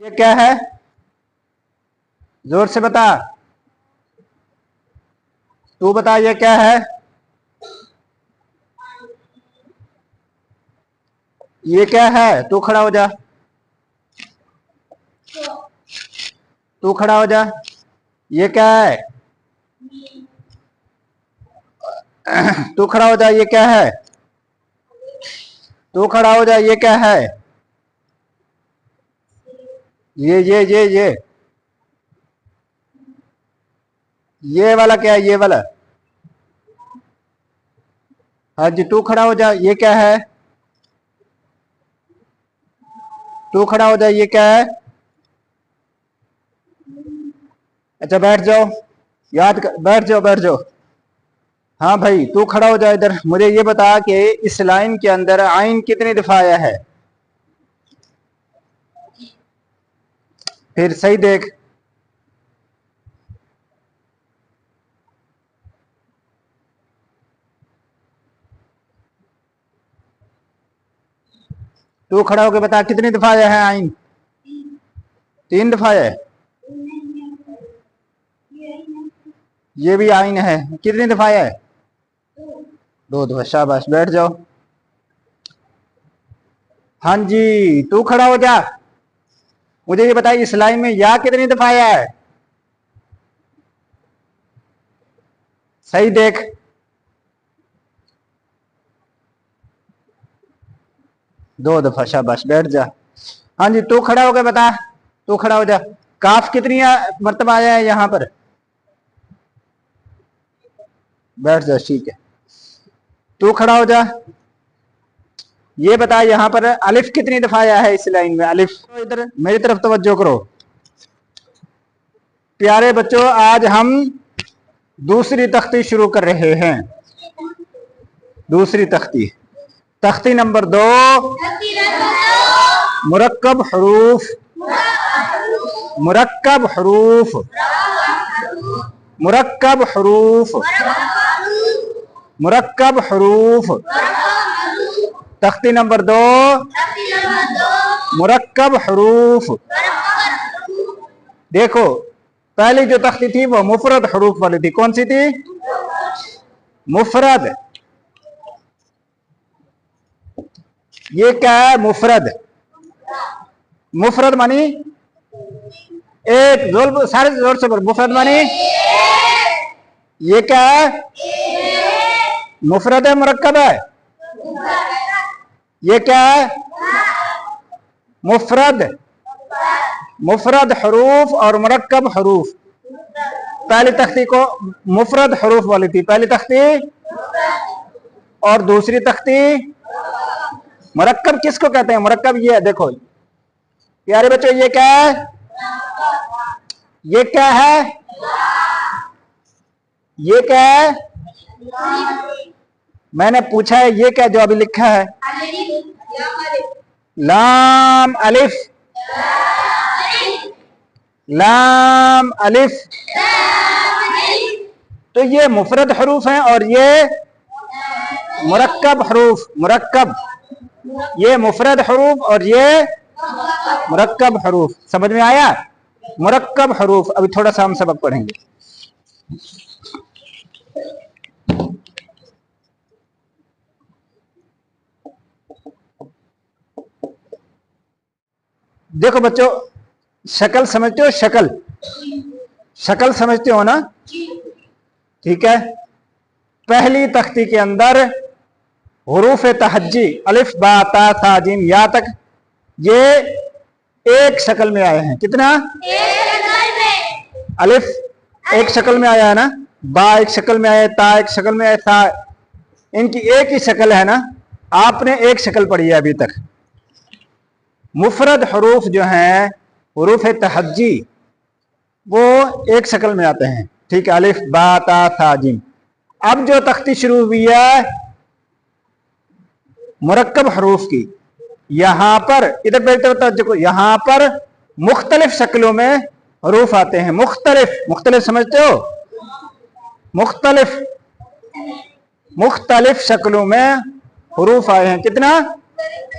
ये क्या है? जोर से बता, तू बता ये क्या है? ये क्या है? तू खड़ा हो जा, तू खड़ा हो जा। ये क्या है? तू खड़ा हो जा, ये क्या है? तू खड़ा हो जा, ये क्या है? ये वाला क्या है? ये वाला? हाँ जी, तू खड़ा हो जा, ये क्या है? तू खड़ा हो जा, ये क्या है? अच्छा बैठ जाओ, याद कर, बैठ जाओ बैठ जाओ। हाँ भाई तू खड़ा हो जा इधर, मुझे ये बता कि इस लाइन के अंदर आइन कितनी दफा आया है? फिर सही देख। तू खड़ा होकर बता कितनी दफा आया है आइन? 3 दफा है। ये भी आइन है, कितनी दफा है? 2 दफा। शाबाश, बैठ जाओ। हाँ जी, तू खड़ा हो जा, मुझे ये बताइए इस लाइन में या कितनी दफा आया है? सही देख। दो दफा। शाबाश, बैठ जा। हाँ जी, तू खड़ा होकर बता, तू खड़ा हो जा, काफ कितनी मरतबा आया है यहाँ पर? बैठ जा, ठीक है। तू खड़ा हो जा, ये बता यहाँ पर अलिफ कितनी दफा आया है इस लाइन में? अलिफ, इधर मेरी तरफ तवज्जो करो प्यारे बच्चों। आज हम दूसरी तख्ती शुरू कर रहे हैं। दूसरी तख्ती, तख्ती नंबर 2, मुरक्कब हरूफ। मुरक्कब हरूफ, मुरक्कब हरूफ, मुरक्कब हरूफ। तख्ती नंबर 2, मुरक्कब हरूफ। देखो पहली जो तख्ती थी वो मुफरद हरूफ वाली थी। कौन सी थी? मुफरद। ये क्या है? मुफरद। मुफरद मानी एक, जोर सारे जोर से बोल, मुफरद मानी ये क्या है? मुफरद है, मुरक्कब है? ये क्या है? मुफरद। मुफरद हरूफ और मुरक्कब हरूफ। पहली तख्ती को मुफरद हरूफ वाली थी पहली तख्ती, और दूसरी तख्ती मुरक्कब। किसको कहते हैं मुरक्कब? ये देखो प्यारे बच्चों, ये क्या है? ये क्या है? ये क्या है? मैंने पूछा है ये क्या जो अभी लिखा है? लाम अलिफ, लाम अलिफ। तो ये मुफरद हरूफ हैं और ये मुरक्कब हरूफ। मुरक्कब, ये मुफरद हरूफ और ये मुरक्कब हरूफ। समझ में आया? मुरक्कब हरूफ। अभी थोड़ा सा हम सबक पढ़ेंगे। देखो बच्चों, शक्ल समझते हो? शक्ल, शक्ल समझते हो ना? ठीक है। पहली तख्ती के अंदर हुरूफ तहज्जी अलिफ बा ता था जीम या तक ये एक शक्ल में आए हैं। कितना? अलिफ एक शक्ल में आया है ना, बा एक शक्ल में आया, ता एक शक्ल में आया, था इनकी एक ही शक्ल है ना। आपने एक शक्ल पढ़ी है अभी तक। मुफरद हरूफ जो हैं हुरूफ तहज्जी वो एक शक्ल में आते हैं। ठीक है, अलिफ बा ता था जीम। अब जो तख्ती शुरू हुई है मुरक्कब हरूफ की, यहां पर इधर देखो, यहां पर मुख्तलिफ शक्लों में हरूफ आते हैं। मुख्तलिफ, मुख्तलिफ समझते हो? मुख्तलिफ, मुख्तलिफ शक्लों में हरूफ आए हैं। कितना?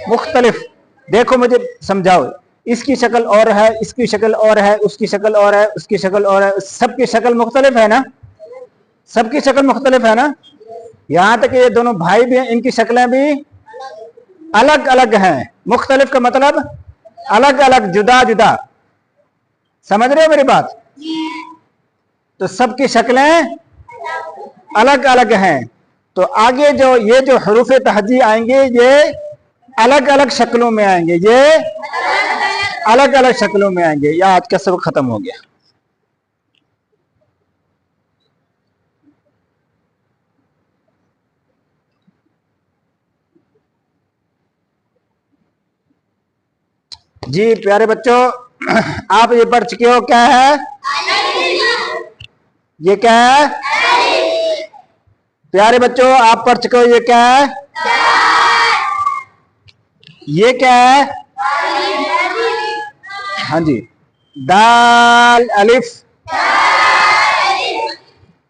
मुख्तलिफ। देखो मुझे समझाओ, इसकी शक्ल और है, इसकी शक्ल और है, उसकी शक्ल और है, उसकी शक्ल और है, सबकी शक्ल मुख्तलिफ है ना, सबकी शक्ल मुख्तलिफ है ना। यहां तक ये दोनों भाई भी हैं, इनकी शक्लें भी अलग अलग हैं। मुख्तलिफ का मतलब अलग अलग, जुदा जुदा। समझ रहे हो मेरी बात? तो सबकी शक्लें अलग अलग हैं। तो आगे जो ये जो हरूफ तहजी आएंगे ये अलग अलग शक्लों में आएंगे, ये अलग अलग शक्लों में आएंगे। या आज का सबक खत्म हो गया। जी प्यारे बच्चों, आप ये पढ़ चुके हो, क्या है ये, क्या है प्यारे बच्चों, आप पढ़ चुके हो ये क्या है, ये क्या है? हाँ जी, दाल अलिफ,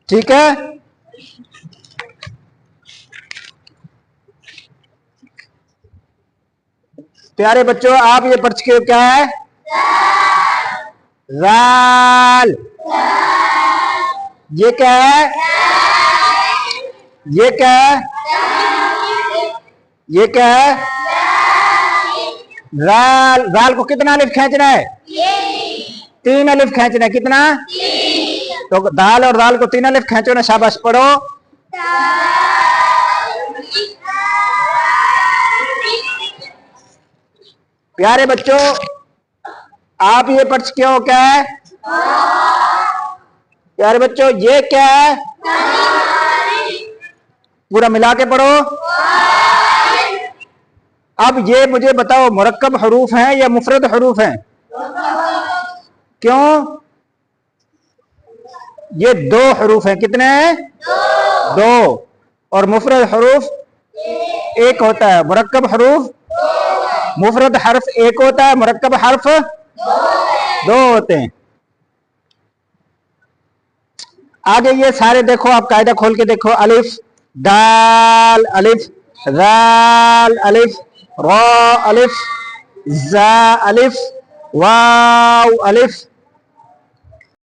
ठीक है। प्यारे बच्चों, आप ये पढ़ चुके हो, क्या है? राल, ये क्या है? ये क्या है? ये क्या है? राल। राल को कितना अलिफ खींचना है? 3 अलिफ खींचना है। कितना? तो दाल और दाल को 3 अलिफ खींचो ना, शाबाश, पढ़ो। प्यारे बच्चों, आप ये पढ़ चुके हो, क्या है? प्यारे बच्चों, ये क्या है? पूरा मिला के पढ़ो। अब ये मुझे बताओ, मुरक्कब हरूफ हैं या मुफरद हरूफ हैं? क्यों? ये 2 हरूफ हैं। कितने हैं? 2। और मुफरद हरूफ 1 होता है। मुरक्कब हरूफ, मुफरद हर्फ 1 होता है, मुरक्कब हर्फ 2 होते हैं। आगे ये सारे देखो, आप कायदा खोल के देखो। अलिफ, दाल अलिफ, राल अलिफ, रा अलिफ, जा अलिफ, वाव अलिफ,